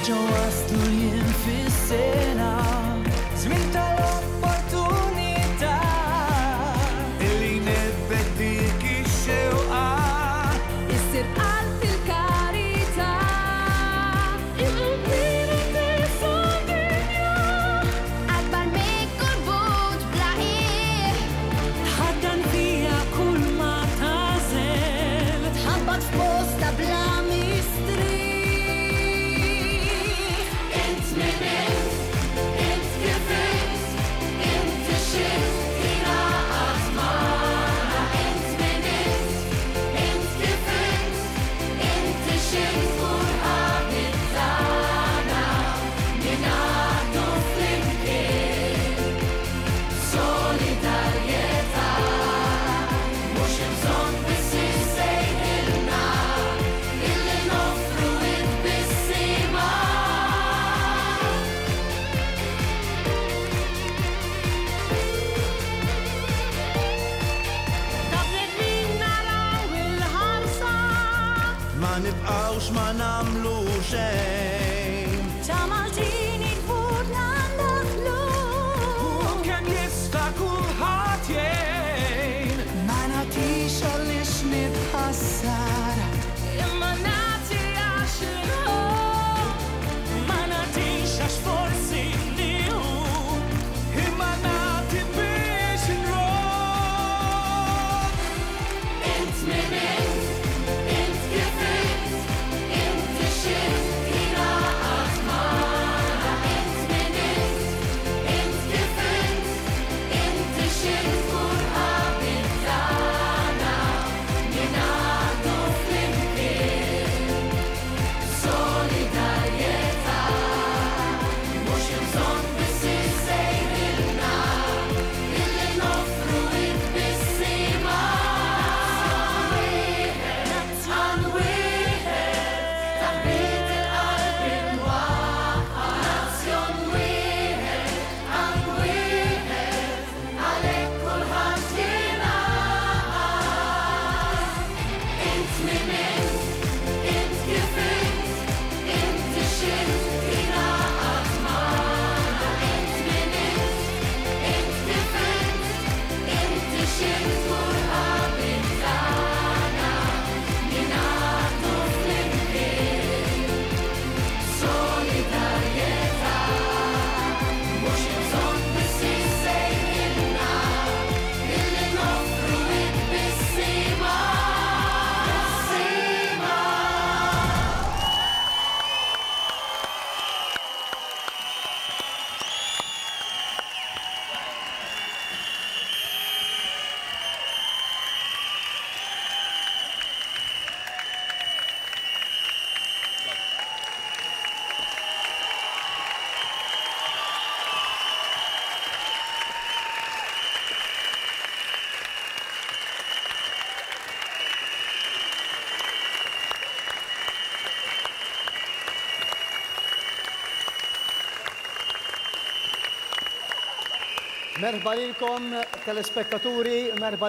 Nerġgħu waslu jien fis-sena, żmien tal-opportunità illi nebbet dik ix-xewqa issir qalb il-karità. Il-qlbini tifhom dinja akbar minn kull buġ blaħir. Tħaddan fija kull ma tażel, tħabbat f'posta bla mistri. Ma nibqawx ma namlu xejn. Ta' Maltini tfutna naħlu. U kemm jista' kulħadd jgħin. Ma nagħtix għaliex nitħassar. Imma nagħti għax inħobb. Ma nagħtix għax forsi nieħu. Imma nagħti biex inrobb. Int min Merħba lilkom telespettaturi, merħba